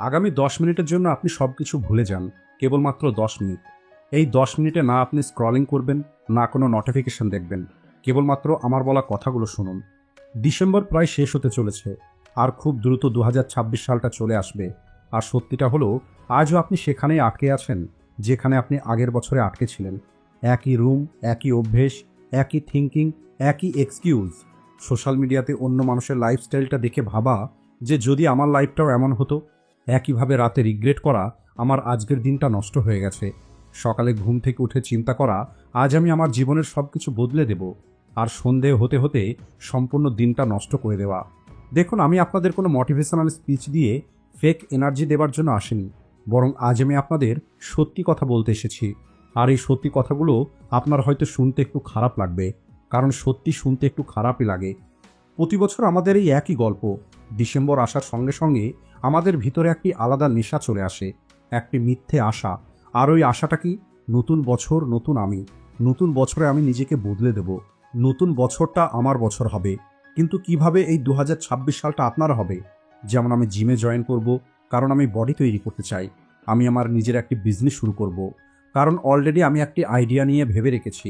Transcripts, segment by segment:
আগামী 10 মিনিটের জন্য আপনি সবকিছু ভুলে যান। কেবলমাত্র 10 মিনিট। এই 10 মিনিটে না আপনি স্ক্রলিং করবেন, না কোনো নোটিফিকেশন দেখবেন। কেবলমাত্র আমার বলা কথাগুলো শুনুন। ডিসেম্বর প্রায় শেষ হতে চলেছে। আর খুব দ্রুত 2026 সালটা চলে আসবে। আর সত্যিটা হলো, আজও আপনি সেখানেই আটকে আছেন, যেখানে আপনি আগের বছরে আটকে ছিলেন। একই রুম, একই অভ্যেস, একই থিঙ্কিং, একই এক্সকিউজ। সোশ্যাল মিডিয়াতে অন্য মানুষের লাইফস্টাইলটা দেখে ভাবা যে যদি আমার লাইফটাও এমন হতো। একইভাবে রাতে রিগ্রেট করা আমার আজকের দিনটা নষ্ট হয়ে গেছে। সকালে ঘুম থেকে উঠে চিন্তা করা আজ আমি আমার জীবনের সব কিছু বদলে দেব। আর সন্ধে হতে হতে সম্পূর্ণ দিনটা নষ্ট করে দেওয়া। দেখুন, আমি আপনাদের কোনো মোটিভেশনাল স্পিচ দিয়ে ফেক এনার্জি দেবার জন্য আসিনি, বরং আজ আমি আপনাদের সত্যি কথা বলতে এসেছি। আর এই সত্যি কথাগুলো আপনার হয়তো শুনতে একটু খারাপ লাগবে, কারণ সত্যি শুনতে একটু খারাপই লাগে। প্রতি বছর আমাদের এই একই গল্প। ডিসেম্বর আসার সঙ্গে সঙ্গে আমাদের ভিতরে একটি আলাদা নেশা চলে আসে, একটি মিথ্যে আশা। আর ওই আশাটা কি? নতুন বছর, নতুন আমি। নতুন বছরে আমি নিজেকে বদলে দেব। নতুন বছরটা আমার বছর হবে। কিন্তু কিভাবে এই 2026 সালটা আপনার হবে? যেমন আমি জিমে জয়েন করব, কারণ আমি বডি তৈরি করতে চাই। আমি আমার নিজের একটি বিজনেস শুরু করব, কারণ অলরেডি আমি একটি আইডিয়া নিয়ে ভেবে রেখেছি।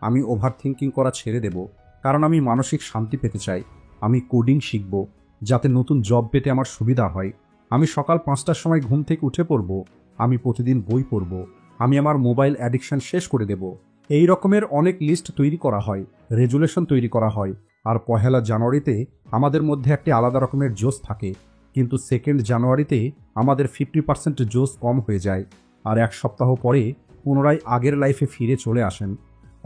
আমি ওভার থিঙ্কিং করা ছেড়ে দেব, কারণ আমি মানসিক শান্তি পেতে চাই। আমি কোডিং শিখব, যাতে নতুন জব পেতে আমার সুবিধা হয়। আমি সকাল 5টার সময় ঘুম থেকে উঠে পড়ব। আমি প্রতিদিন বই পড়ব। আমি আমার মোবাইল অ্যাডিকশন শেষ করে দেব। এই রকমের অনেক লিস্ট তৈরি করা হয়, রেজুলেশন তৈরি করা হয়। আর 1 জানুয়ারিতে আমাদের মধ্যে একটি আলাদা রকমের জোশ থাকে, কিন্তু 2 জানুয়ারিতে আমাদের 50% জোশ কম হয়ে যায়। আর 1 সপ্তাহ পরে পুনরায় আগের লাইফে ফিরে চলে আসেন।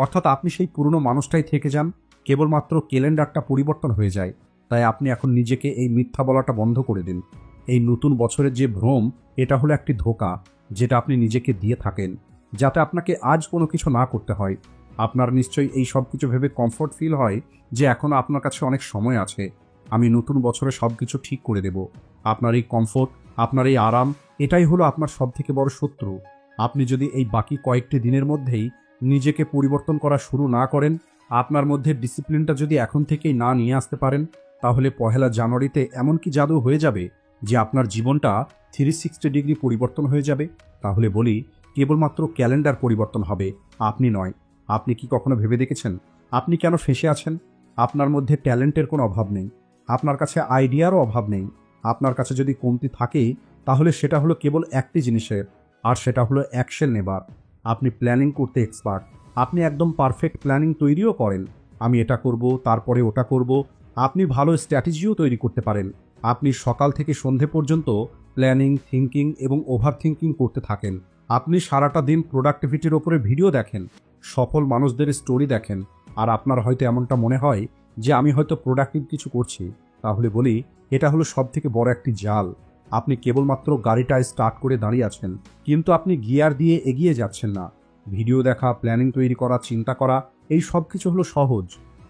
অর্থাৎ আপনি সেই পুরনো মানুষটাই থেকে যান, কেবলমাত্র ক্যালেন্ডারটা পরিবর্তন হয়ে যায়। তাই আপনি এখন নিজেকে এই মিথ্যা বলাটা বন্ধ করে দিন। এই নতুন বছরের যে ভ্রম, এটা হলো একটি ধোঁকা, যেটা আপনি নিজেকে দিয়ে থাকেন, যাতে আপনাকে আজ কোনো কিছু না করতে হয়। আপনার নিশ্চয়ই এই সব কিছু ভেবে কমফোর্ট ফিল হয় যে এখনও আপনার কাছে অনেক সময় আছে। আমি নতুন বছরে সব কিছু ঠিক করে দেব। আপনার এই কমফোর্ট, আপনার এই আরাম, এটাই হলো আপনার সবথেকে বড় শত্রু। আপনি যদি এই বাকি কয়েকটি দিনের মধ্যেই নিজেকে পরিবর্তন করা শুরু না করেন, আপনার মধ্যে ডিসিপ্লিনটা যদি এখন থেকেই না নিয়ে আসতে পারেন, তাহলে 1 জানুয়ারিতে এমন কি জাদু হয়ে যাবে যে আপনার জীবনটা 360 ডিগ্রি পরিবর্তন হয়ে যাবে। তাহলে বলি, কেবলমাত্র ক্যালেন্ডার পরিবর্তন হবে, আপনি নয়। আপনি কি কখনো ভেবে দেখেছেন আপনি কেন ফেঁসে আছেন? আপনার মধ্যে ট্যালেন্টের কোনো অভাব নেই, আপনার কাছে আইডিয়ারও অভাব নেই। আপনার কাছে যদি কমতি থাকে, তাহলে সেটা হলো কেবল একটি জিনিসের, আর সেটা হলো অ্যাকশন নেবার। আপনি প্ল্যানিং করতে এক্সপার্ট। আপনি একদম পারফেক্ট প্ল্যানিং তৈরিও করেন। আমি এটা করব, তারপরে ওটা করব। আপনি ভালো স্ট্র্যাটেজিও তৈরি করতে পারেন। আপনি সকাল থেকে সন্ধে পর্যন্ত প্ল্যানিং, থিঙ্কিং এবং ওভার থিঙ্কিং করতে থাকেন। আপনি সারাটা দিন প্রোডাক্টিভিটির ওপরে ভিডিও দেখেন, সফল মানুষদের স্টোরি দেখেন। আর আপনার হয়তো এমনটা মনে হয় যে আমি হয়তো প্রোডাক্টিভ কিছু করছি। তাহলে বলি, এটা হলো সবথেকে বড় একটি জাল। আপনি কেবলমাত্র গাড়িটা স্টার্ট করে দাঁড়িয়ে আছেন, কিন্তু আপনি গিয়ার দিয়ে এগিয়ে যাচ্ছেন না। ভিডিও দেখা, প্ল্যানিং তৈরি করা, চিন্তা করা, এই সব কিছু হলো সহজ।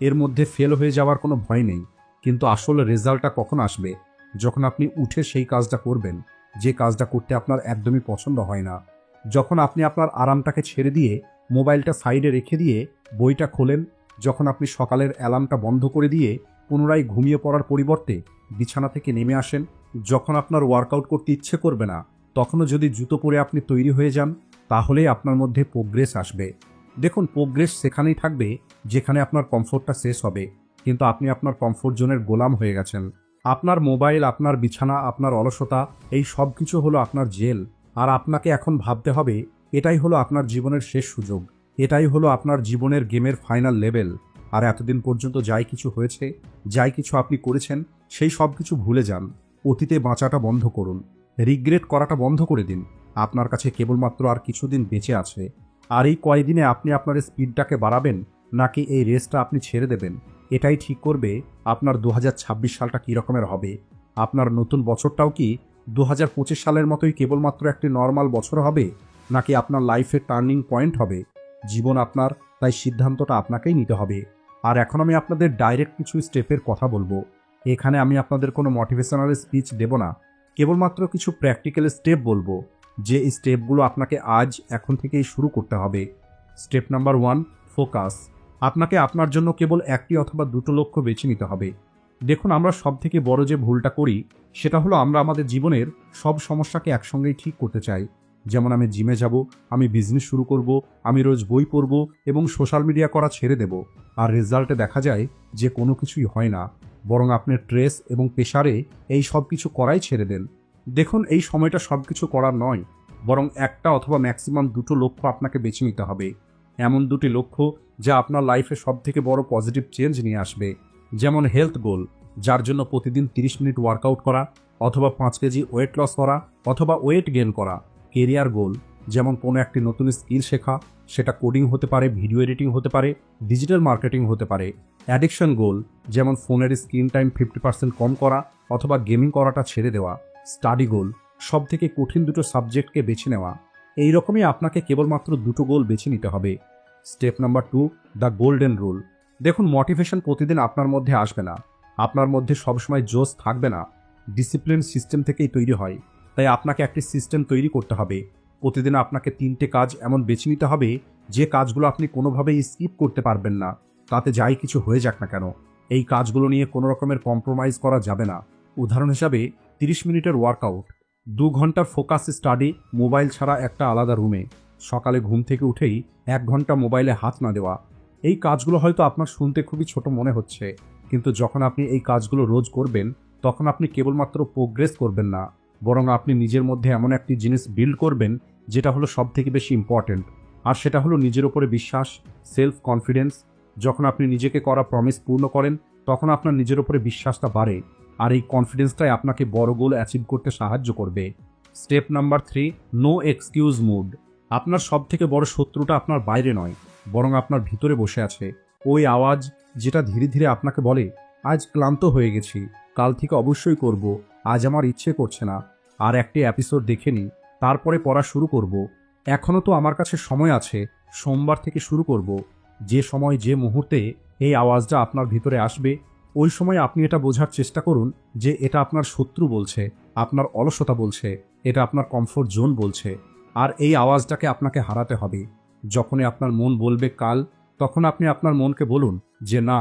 এর মধ্যে ফেল হয়ে যাওয়ার কোনো ভয় নেই। কিন্তু আসলে রেজাল্টটা কখন আসবে? যখন আপনি উঠে সেই কাজটা করবেন, যে কাজটা করতে আপনার একদমই পছন্দ হয় না। যখন আপনি আপনার আরামটাকে ছেড়ে দিয়ে মোবাইলটা সাইডে রেখে দিয়ে বইটা খোলেন। যখন আপনি সকালের অ্যালার্মটা বন্ধ করে দিয়ে পুনরায় ঘুমিয়ে পড়ার পরিবর্তে বিছানা থেকে নেমে আসেন। যখন আপনার ওয়ার্কআউট করতে ইচ্ছে করবে না, তখনও যদি জুতো পরে আপনি তৈরি হয়ে যান, তাহলেই আপনার মধ্যে প্রোগ্রেস আসবে। দেখুন, প্রোগ্রেস সেখানেই থাকবে যেখানে আপনার কমফোর্টটা শেষ হবে। কিন্তু আপনি আপনার কমফোর্ট জোনের গোলাম হয়ে গেছেন। আপনার মোবাইল, আপনার বিছানা, আপনার অলসতা, এই সব কিছু হলো আপনার জেল। আর আপনাকে এখন ভাবতে হবে, এটাই হলো আপনার জীবনের শেষ সুযোগ। এটাই হলো আপনার জীবনের গেমের ফাইনাল লেভেল। আর এতদিন পর্যন্ত যাই কিছু হয়েছে, যাই কিছু আপনি করেছেন, সেই সব কিছু ভুলে যান। অতীতে বাঁচাটা বন্ধ করুন, রিগ্রেট করাটা বন্ধ করে দিন। আপনার কাছে কেবলমাত্র আর কিছুদিন বেঁচে আছে। আর এই কয়দিনে আপনি আপনার স্পিডটাকে বাড়াবেন, নাকি এই রেসটা আপনি ছেড়ে দেবেন, এটাই ঠিক করবে আপনার 2026 সালটা কী রকমের হবে। আপনার নতুন বছরটাও কি 2025 সালের মতোই কেবলমাত্র একটি নর্মাল বছর হবে, নাকি আপনার লাইফের টার্নিং পয়েন্ট হবে? জীবন আপনার, তাই সিদ্ধান্তটা আপনাকেই নিতে হবে। আর এখন আমি আপনাদের ডাইরেক্ট কিছু স্টেপের কথা বলবো। এখানে আমি আপনাদের কোনো মোটিভেশনাল স্পিচ দেব না, কেবলমাত্র কিছু প্র্যাকটিক্যাল স্টেপ বলবো, যে এই স্টেপগুলো আপনাকে আজ এখন থেকেই শুরু করতে হবে। Step number 1, focus. আপনাকে আপনার জন্য কেবল একটি অথবা দুটো লক্ষ্য বেছে নিতে হবে। দেখুন, আমরা সব থেকে বড় যে ভুলটা করি সেটা হলো আমরা আমাদের জীবনের সব সমস্যাকে একসঙ্গেই ঠিক করতে চাই। যেমন আমি জিমে যাব, আমি বিজনেস শুরু করব, আমি রোজ বই পড়ব এবং সোশ্যাল মিডিয়া করা ছেড়ে দেব। আর রেজাল্টে দেখা যায় যে কোনো কিছুই হয় না, বরং আপনি স্ট্রেস এবং প্রেশারে এই সব কিছু করাই ছেড়ে দেন। দেখুন, এই সময়টা সব কিছু করার নয়, বরং একটা অথবা ম্যাক্সিমাম দুটো লক্ষ্য আপনাকে বেছে নিতে হবে। এমন দুটি লক্ষ্য যা আপনার লাইফে সব থেকে বড় পজিটিভ চেঞ্জ নিয়ে আসবে। যেমন হেলথ গোল, যার জন্য প্রতিদিন 30 মিনিট ওয়ার্কআউট করা, অথবা 5 কেজি ওয়েট লস করা, অথবা ওয়েট গেইন করা। কেরিয়ার গোল, যেমন কোনো একটি নতুন স্কিল শেখা, সেটা কোডিং হতে পারে, ভিডিও এডিটিং হতে পারে, ডিজিটাল মার্কেটিং হতে পারে। অ্যাডিকশন গোল, যেমন ফোনের স্ক্রিন টাইম 50% কম করা অথবা গেমিং করাটা ছেড়ে দেওয়া। স্টাডি গোল, সব থেকে কঠিন দুটো সাবজেক্টকে বেছে নেওয়া। এই রকমই আপনাকে কেবলমাত্র দুটো গোল বেছে নিতে হবে। Step number 2, the golden rule. দেখুন, মোটিভেশন প্রতিদিন আপনার মধ্যে আসবে না, আপনার মধ্যে সবসময় জোশ থাকবে না। ডিসিপ্লিন সিস্টেম থেকেই তৈরি হয়, তাই আপনাকে একটি সিস্টেম তৈরি করতে হবে। প্রতিদিন আপনাকে 3টে কাজ এমন বেছে নিতে হবে যে কাজগুলো আপনি কোনোভাবেই স্কিপ করতে পারবেন না, তাতে যাই কিছু হয়ে যাক না কেন। এই কাজগুলো নিয়ে কোনো রকমের কম্প্রোমাইজ করা যাবে না। উদাহরণ হিসাবে 30 মিনিটের ওয়ার্কআউট, 2 ঘন্টার ফোকাস স্টাডি মোবাইল ছাড়া একটা আলাদা রুমে, সকালে ঘুম থেকে উঠেই 1 ঘন্টা মোবাইলে হাত না দেওয়া। এই কাজগুলো হয়তো আপনার শুনতে খুবই ছোট মনে হচ্ছে, কিন্তু যখন আপনি এই কাজগুলো রোজ করবেন তখন আপনি কেবলমাত্র প্রোগ্রেস করবেন না, বরং আপনি নিজের মধ্যে এমন একটি জিনিস বিল্ড করবেন যেটা হলো সব থেকে বেশি ইম্পর্ট্যান্ট। আর সেটা হলো নিজের উপরে বিশ্বাস, সেলফ কনফিডেন্স। যখন আপনি নিজেকে করা প্রমিস পূর্ণ করেন তখন আপনার নিজের উপরে বিশ্বাসটা বাড়ে, আর এই কনফিডেন্সটাই আপনাকে বড় গোল অ্যাচিভ করতে সাহায্য করবে। Step number 3, no excuse mood. আপনার সব থেকে বড় শত্রুটা আপনার বাইরে নয়, বরং আপনার ভিতরে বসে আছে। ওই আওয়াজ যেটা ধীরে ধীরে আপনাকে বলে, আজ ক্লান্ত হয়ে গেছি, কাল থেকে অবশ্যই করব, আজ আমার ইচ্ছে করছে না, আর একটি এপিসোড দেখে নিই, তারপরে পড়া শুরু করব, এখনও তো আমার কাছে সময় আছে, সোমবার থেকে শুরু করব। যে সময় যে মুহূর্তে এই আওয়াজটা আপনার ভিতরে আসবে, ওই সময় আপনি এটা বোঝার চেষ্টা করুন যে এটা আপনার শত্রু বলছে, আপনার অলসতা বলছে, এটা আপনার কমফোর্ট জোন বলছে। আর এই আওয়াজটাকে আপনাকে হারাতে হবে। যখনই আপনার মন বলবে কাল, তখন আপনি আপনার মনকে বলুন যে না,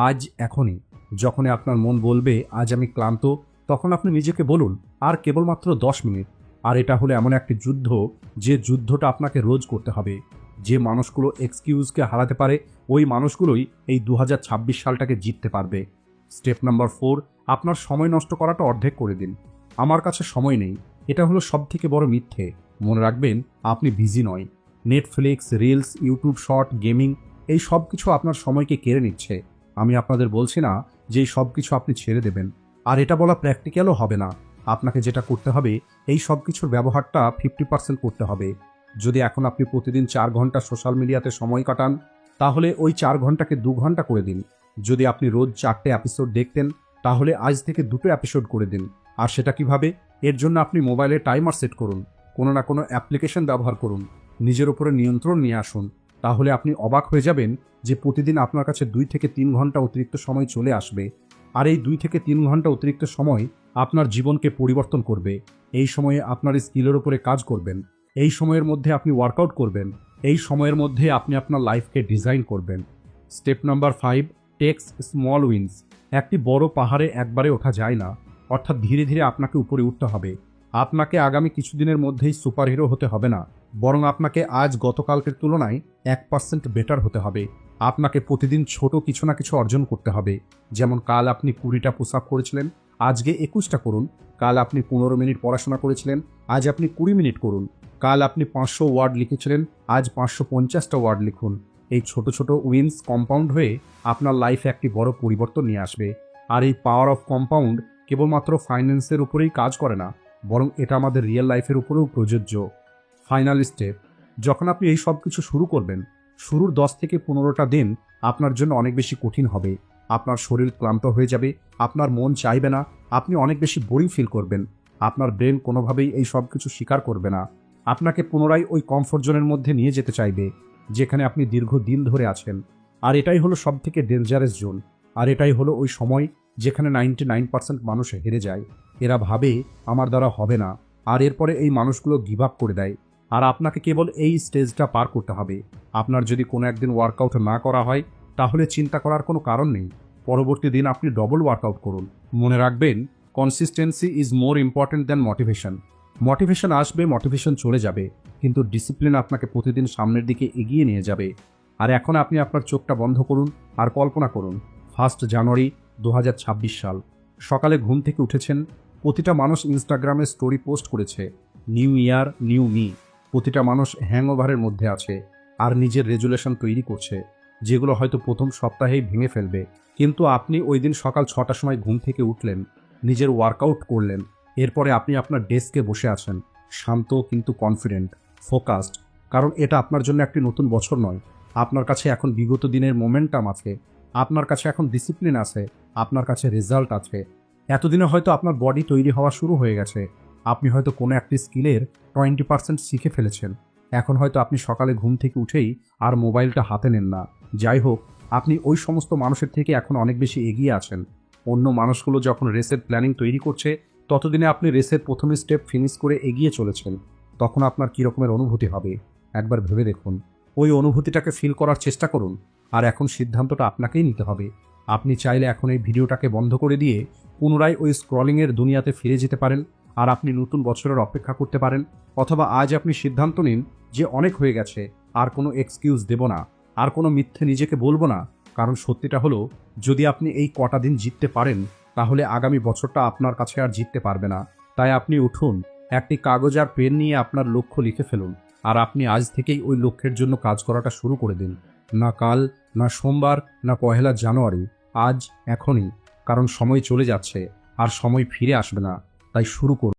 আজ, এখনই। যখনই আপনার মন বলবে আজ আমি ক্লান্ত, তখন আপনি নিজেকে বলুন আর কেবলমাত্র 10 মিনিট। আর এটা হলো এমন একটি যুদ্ধ, যে যুদ্ধটা আপনাকে রোজ করতে হবে। যে মানুষগুলো এক্সকিউজকে হারাতে পারে, ওই মানুষগুলোই এই 2026 সালটাকে জিততে পারবে। স্টেপ নাম্বার 4, আপনার সময় নষ্ট করাটা অর্ধেক করে দিন। আমার কাছে সময় নেই, এটা হলো সব থেকে বড় মিথ্যে। মনে রাখবেন, আপনি বিজি নয়। Netflix, reels, YouTube short, gaming, এই সব কিছু আপনার সময়কে কেড়ে নিচ্ছে। আমি আপনাদের বলছি না যে এই সব কিছু আপনি ছেড়ে দেবেন, আর এটা বলা প্র্যাকটিক্যালও হবে না। আপনাকে যেটা করতে হবে, এই সব কিছুর ব্যবহারটা 50% করতে হবে। যদি এখন আপনি প্রতিদিন 4 ঘন্টা সোশ্যাল মিডিয়াতে সময় কাটান, তাহলে ওই 4 ঘন্টাকে 2 ঘন্টা করে দিন। যদি আপনি রোজ 4টে এপিসোড দেখতেন, তাহলে আজ থেকে 2টো এপিসোড করে দিন। আর সেটা কিভাবে? এর জন্য আপনি মোবাইলে টাইমার সেট করুন, কোনো না কোনো অ্যাপ্লিকেশন ব্যবহার করুন, নিজের উপরে নিয়ন্ত্রণ নিয়ে আসুন। তাহলে আপনি অবাক হয়ে যাবেন যে প্রতিদিন আপনার কাছে 2 থেকে 3 ঘন্টা অতিরিক্ত সময় চলে আসবে। আর এই 2 থেকে 3 ঘন্টা অতিরিক্ত সময় আপনার জীবনকে পরিবর্তন করবে। এই সময়ে আপনার স্কিলের উপরে কাজ করবেন, এই সময়ের মধ্যে আপনি ওয়ার্কআউট করবেন, এই সময়ের মধ্যে আপনি আপনার লাইফকে ডিজাইন করবেন। Step number 5, takes small wins. একটি বড় পাহাড়ে একবারে ওঠা যায় না, অর্থাৎ ধীরে ধীরে আপনাকে উপরে উঠতে হবে। আপনাকে আগামী কিছুদিনের মধ্যেই সুপারহিরো হতে হবে না, বরং আপনাকে আজ গতকালকের তুলনায় 1% বেটার হতে হবে। আপনাকে প্রতিদিন ছোট কিছু না কিছু অর্জন করতে হবে। যেমন কাল আপনি 20টা পুশ আপ করেছিলেন, আজকে 21টা করুন। কাল আপনি 15 মিনিট পড়াশোনা করেছিলেন, আজ আপনি 20 মিনিট করুন। কাল আপনি 500 ওয়ার্ড লিখেছিলেন, আজ 550টা ওয়ার্ড লিখুন। এই ছোট ছোট উইন্স কম্পাউন্ড হয়ে আপনার লাইফে একটি বড় পরিবর্তন নিয়ে আসবে। আর এই পাওয়ার অফ কম্পাউন্ড কেবলমাত্র ফাইন্যান্সের উপরেই কাজ করে না, বরং এটা আমাদের রিয়েল লাইফের উপরেও প্রযোজ্য। ফাইনাল স্টেপ, যখন আপনি এই সব কিছু শুরু করবেন, শুরুর 10 থেকে 15টা দিন আপনার জন্য অনেক বেশি কঠিন হবে। আপনার শরীর ক্লান্ত হয়ে যাবে, আপনার মন চাইবে না, আপনি অনেক বেশি বোরিং ফিল করবেন। আপনার ব্রেন কোনোভাবেই এই সব কিছু স্বীকার করবে না, আপনাকে পুনরায় ওই কমফোর্ট জোনের মধ্যে নিয়ে যেতে চাইবে, যেখানে আপনি দীর্ঘদিন ধরে আছেন। আর এটাই হলো সব থেকে ডেঞ্জারাস জোন। আর এটাই হলো ওই সময় যেখানে 99% মানুষ হেরে যায়। এরা ভাবে আমার দ্বারা হবে না, আর এরপরে এই মানুষগুলো গিভ আপ করে দেয়। আর আপনাকে কেবল এই স্টেজটা পার করতে হবে। আপনার যদি কোনো একদিন ওয়ার্কআউট না করা হয়, তাহলে চিন্তা করার কোনো কারণ নেই। পরবর্তী দিন আপনি ডবল ওয়ার্কআউট করুন। মনে রাখবেন, consistency is more important than motivation. Motivation আসবে, মোটিভেশন চলে যাবে, কিন্তু ডিসিপ্লিন আপনাকে প্রতিদিন সামনের দিকে এগিয়ে নিয়ে যাবে। আর এখন আপনি আপনার চোখটা বন্ধ করুন আর কল্পনা করুন 1 জানুয়ারি 2026 সাল। সকালে ঘুম থেকে উঠেছেন, প্রতিটা মানুষ ইনস্টাগ্রামে স্টোরি পোস্ট করেছে, নিউ ইয়ার নিউ মি। প্রতিটা মানুষ হ্যাংওভারের মধ্যে আছে আর নিজের রেজুলেশন তৈরি করছে, যেগুলো হয়তো প্রথম সপ্তাহেই ভেঙে ফেলবে। কিন্তু আপনি ওই দিন সকাল 6টার সময় ঘুম থেকে উঠলেন, নিজের ওয়ার্কআউট করলেন, এরপরে আপনি আপনার ডেস্কে বসে আছেন, শান্ত কিন্তু কনফিডেন্ট, ফোকাসড। কারণ এটা আপনার জন্য একটি নতুন বছর নয়। আপনার কাছে এখন বিগত দিনের মোমেন্টাম আছে, আপনার কাছে এখন ডিসিপ্লিন আছে, আপনার কাছে রেজাল্ট আছে। এতদিনে হয়তো আপনার বডি তৈরি হওয়া শুরু হয়ে গেছে। আপনি হয়তো কোনো একটি স্কিলের 20% শিখে ফেলেছেন। এখন হয়তো আপনি সকালে ঘুম থেকে উঠেই আর মোবাইলটা হাতে নেন না। যাই হোক, আপনি ওই সমস্ত মানুষের থেকে এখন অনেক বেশি এগিয়ে আছেন। অন্য মানুষগুলো যখন রেসের প্ল্যানিং তৈরি করছে, ততদিনে আপনি রেসের প্রথম স্টেপ ফিনিশ করে এগিয়ে চলেছেন। তখন আপনার কী রকমের অনুভূতি হবে একবার ভেবে দেখুন। ওই অনুভূতিটাকে ফিল করার চেষ্টা করুন। আর এখন সিদ্ধান্তটা আপনাকেই নিতে হবে। আপনি চাইলে এখন এই ভিডিওটাকে বন্ধ করে দিয়ে পুনরায় ওই স্ক্রলিংয়ের দুনিয়াতে ফিরে যেতে পারেন, আর আপনি নতুন বছরের অপেক্ষা করতে পারেন। অথবা আজ আপনি সিদ্ধান্ত নিন যে অনেক হয়ে গেছে, আর কোনো এক্সকিউজ দেব না, আর কোনো মিথ্যে নিজেকে বলবো না। কারণ সত্যিটা হলো, যদি আপনি এই কটা দিন জিততে পারেন, তাহলে আগামী বছরটা আপনার কাছে আর জিততে পারবে না। তাই আপনি উঠুন, একটি কাগজ আর পেন নিয়ে আপনার লক্ষ্য লিখে ফেলুন, আর আপনি আজ থেকেই ওই লক্ষ্যের জন্য কাজ করাটা শুরু করে দিন। না কাল, না সোমবার, না 1 জানুয়ারি, আজ, এখনই। কারণ সময় চলে যাচ্ছে আর সময় ফিরে আসবে না। তাই শুরু করুন।